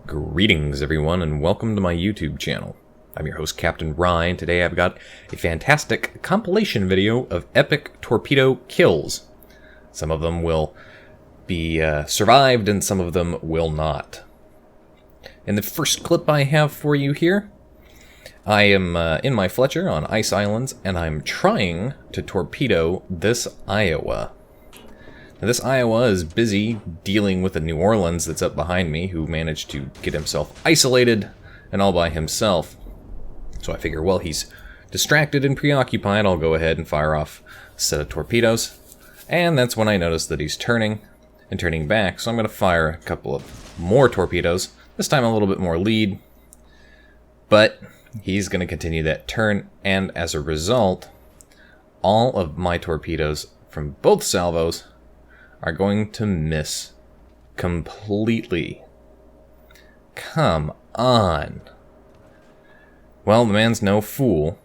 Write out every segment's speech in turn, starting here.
Greetings everyone and welcome to my YouTube channel. I'm your host Captain Rye, and today I've got a fantastic compilation video of epic torpedo kills. Some of them will be survived and some of them will not. In the first clip I have for you here, I am in my Fletcher on Ice Islands and I'm trying to torpedo this Iowa. Now, this Iowa is busy dealing with the New Orleans that's up behind me, who managed to get himself isolated and all by himself. So I figure, well, he's distracted and preoccupied, I'll go ahead and fire off a set of torpedoes. And that's when I notice that he's turning and turning back, so I'm going to fire a couple of more torpedoes, this time a little bit more lead. But he's going to continue that turn, and as a result, all of my torpedoes from both salvos are going to miss completely. Come on. Well, the man's no fool.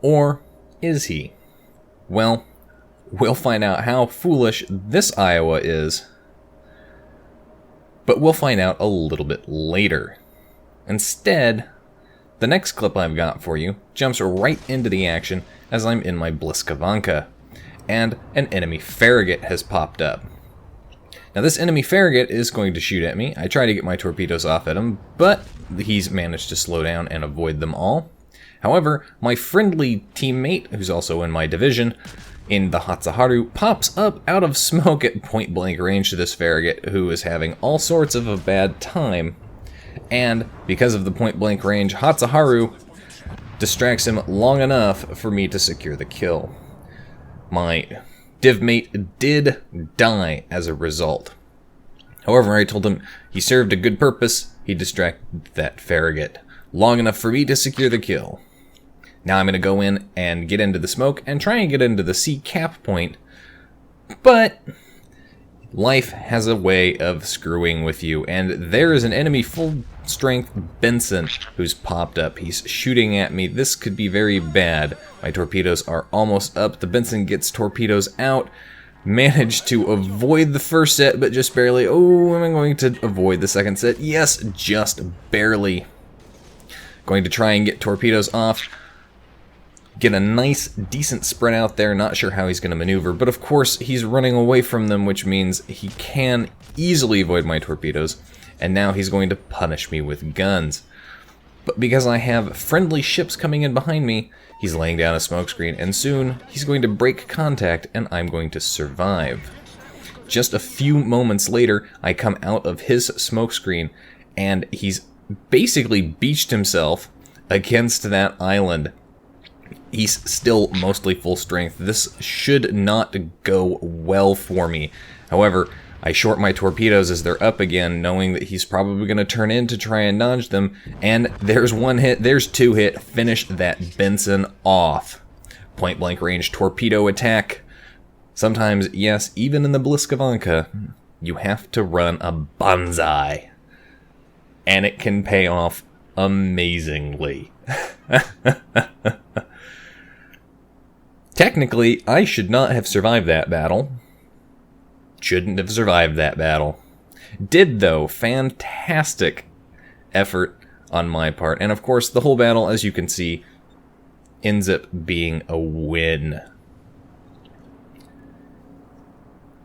Or is he? Well, we'll find out how foolish this Iowa is, but we'll find out a little bit later. Instead, the next clip I've got for you jumps right into the action as I'm in my Bliskavanka, and an enemy farragut has popped up. Now this enemy farragut is going to shoot at me. I try to get my torpedoes off at him, but he's managed to slow down and avoid them all. However, my friendly teammate, who's also in my division, in the Hatsuharu, pops up out of smoke at point blank range to this farragut, who is having all sorts of a bad time. And because of the point blank range, Hatsuharu distracts him long enough for me to secure the kill. My div mate did die as a result. However, I told him he served a good purpose. He distracted that farragut long enough for me to secure the kill. Now I'm going to go in and get into the smoke and try and get into the sea cap point. But life has a way of screwing with you, and there is an enemy full-strength Benson who's popped up. He's shooting at me. This could be very bad. My torpedoes are almost up. The Benson gets torpedoes out. Managed to avoid the first set, but just barely. Oh, am I going to avoid the second set? Yes, just barely. Going to try and get torpedoes off. Get a nice, decent spread out there. Not sure how he's going to maneuver, but of course he's running away from them, which means he can easily avoid my torpedoes, and now he's going to punish me with guns. But because I have friendly ships coming in behind me, he's laying down a smokescreen, and soon he's going to break contact, and I'm going to survive. Just a few moments later, I come out of his smokescreen, and he's basically beached himself against that island. He's still mostly full strength. This should not go well for me. However, I short my torpedoes as they're up again, knowing that he's probably going to turn in to try and dodge them. And there's one hit, there's two hit. Finish that Benson off. Point blank range torpedo attack. Sometimes, yes, even in the Bliskavanka, you have to run a Banzai. And it can pay off amazingly. Technically, I should not have survived that battle. Shouldn't have survived that battle. Did, though. Fantastic effort on my part. And of course, the whole battle, as you can see, ends up being a win.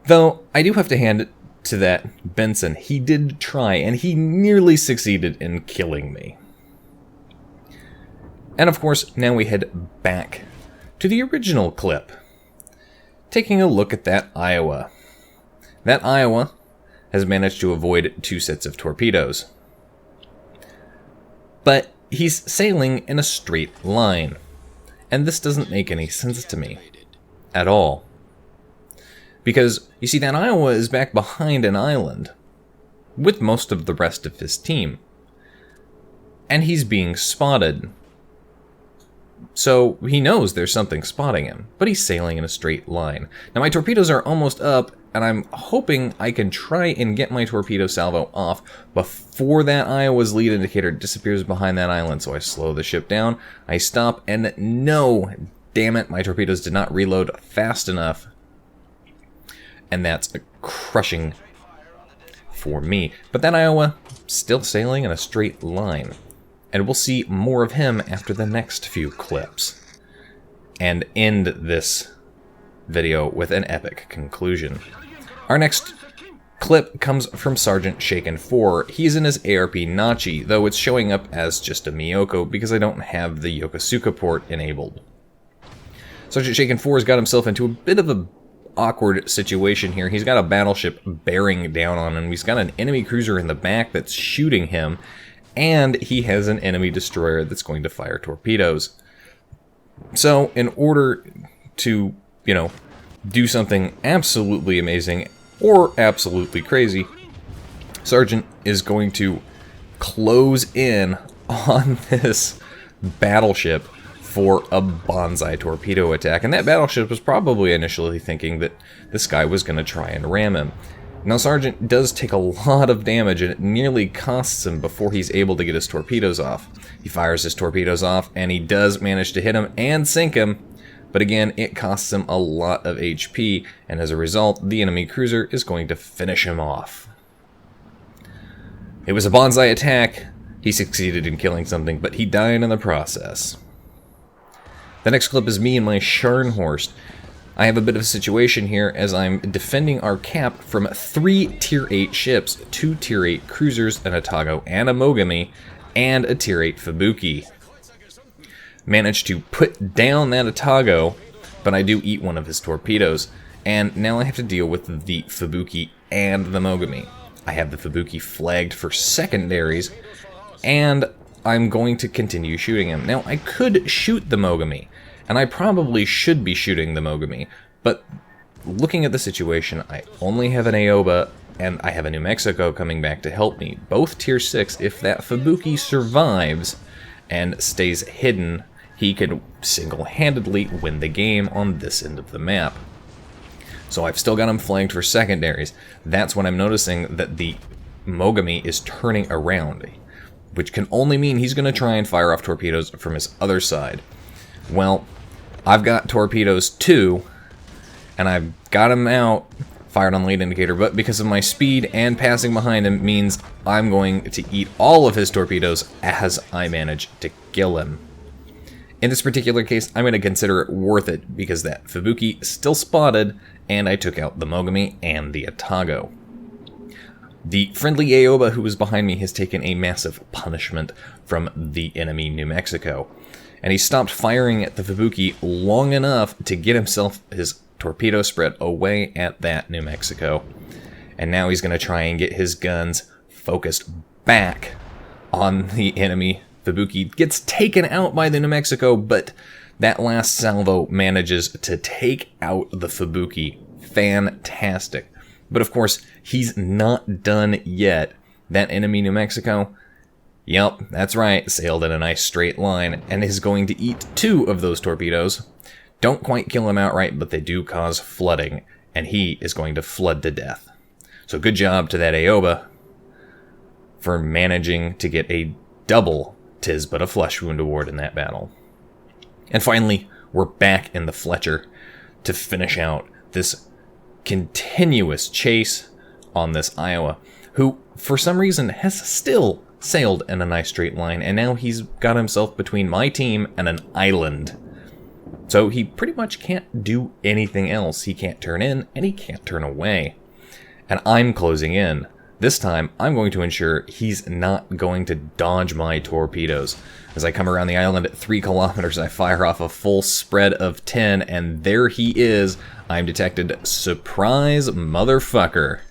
Though, I do have to hand it to that Benson. He did try, and he nearly succeeded in killing me. And of course, now we head back to the original clip, taking a look at that Iowa. That Iowa has managed to avoid two sets of torpedoes. But he's sailing in a straight line, and this doesn't make any sense to me at all. Because, you see, that Iowa is back behind an island with most of the rest of his team, and he's being spotted. So he knows there's something spotting him, but he's sailing in a straight line. Now my torpedoes are almost up, and I'm hoping I can try and get my torpedo salvo off before that Iowa's lead indicator disappears behind that island. So I slow the ship down, I stop, and no, damn it, my torpedoes did not reload fast enough. And that's a crushing for me. But that Iowa, still sailing in a straight line. And we'll see more of him after the next few clips. And end this video with an epic conclusion. Our next clip comes from Sergeant Shaken 4. He's in his ARP Nachi, though it's showing up as just a Miyoko because I don't have the Yokosuka port enabled. Sergeant Shaken 4 has got himself into a bit of a awkward situation here. He's got a battleship bearing down on him. He's got an enemy cruiser in the back that's shooting him, and he has an enemy destroyer that's going to fire torpedoes. So, in order to, do something absolutely amazing or absolutely crazy, Sergeant is going to close in on this battleship for a Banzai torpedo attack, and that battleship was probably initially thinking that this guy was going to try and ram him. Now, Sergeant does take a lot of damage, and it nearly costs him before he's able to get his torpedoes off. He fires his torpedoes off, and he does manage to hit him and sink him, but again, it costs him a lot of HP, and as a result, the enemy cruiser is going to finish him off. It was a Banzai attack. He succeeded in killing something, but he died in the process. The next clip is me and my Scharnhorst. I have a bit of a situation here as I'm defending our cap from 3 Tier 8 ships, 2 Tier 8 cruisers, an Atago and a Mogami, and a Tier 8 Fubuki. Managed to put down that Atago, but I do eat one of his torpedoes, and now I have to deal with the Fubuki and the Mogami. I have the Fubuki flagged for secondaries, and I'm going to continue shooting him. Now, I could shoot the Mogami, and I probably should be shooting the Mogami, but looking at the situation, I only have an Aoba, and I have a New Mexico coming back to help me. Both Tier 6, if that Fubuki survives and stays hidden, he could single-handedly win the game on this end of the map. So I've still got him flanked for secondaries. That's when I'm noticing that the Mogami is turning around, which can only mean he's going to try and fire off torpedoes from his other side. Well, I've got torpedoes too, and I've got him out, fired on lead indicator, but because of my speed and passing behind him means I'm going to eat all of his torpedoes as I manage to kill him. In this particular case, I'm going to consider it worth it because that Fubuki still spotted, and I took out the Mogami and the Atago. The friendly Aoba who was behind me has taken a massive punishment from the enemy New Mexico, and he stopped firing at the Fubuki long enough to get himself his torpedo spread away at that New Mexico. And now he's going to try and get his guns focused back on the enemy Fubuki. Gets taken out by the New Mexico, but that last salvo manages to take out the Fubuki. Fantastic. But of course, he's not done yet. That enemy New Mexico, yep, that's right, sailed in a nice straight line and is going to eat 2 of those torpedoes. Don't quite kill him outright, but they do cause flooding, and he is going to flood to death. So good job to that Aoba for managing to get a double "'tis but a flesh wound" award in that battle. And finally, we're back in the Fletcher to finish out this continuous chase on this Iowa, who for some reason has still sailed in a nice straight line, and now he's got himself between my team and an island. So he pretty much can't do anything else. He can't turn in, and he can't turn away. And I'm closing in. This time, I'm going to ensure he's not going to dodge my torpedoes. As I come around the island at 3 kilometers, I fire off a full spread of 10, and there he is. I'm detected. Surprise, motherfucker.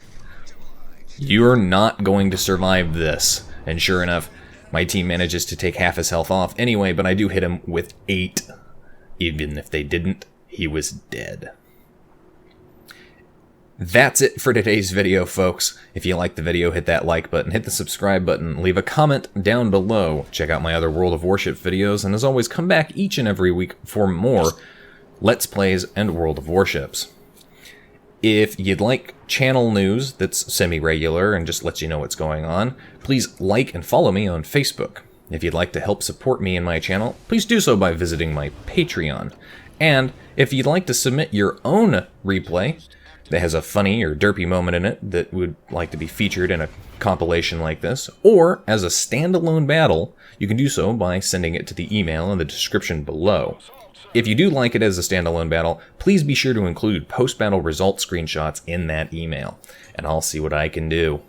You're not going to survive this. And sure enough, my team manages to take half his health off anyway, but I do hit him with 8. Even if they didn't, he was dead. That's it for today's video, folks. If you liked the video, hit that like button, hit the subscribe button, leave a comment down below. Check out my other World of Warships videos, and as always, come back each and every week for more Let's Plays and World of Warships. If you'd like channel news that's semi-regular and just lets you know what's going on, please like and follow me on Facebook. If you'd like to help support me in my channel, please do so by visiting my Patreon. And if you'd like to submit your own replay, that has a funny or derpy moment in it that would like to be featured in a compilation like this, or as a standalone battle, you can do so by sending it to the email in the description below. If you do like it as a standalone battle, please be sure to include post-battle result screenshots in that email, and I'll see what I can do.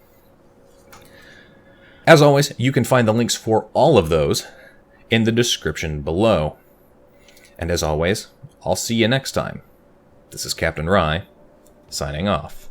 As always, you can find the links for all of those in the description below. And as always, I'll see you next time. This is Captain Rye, signing off.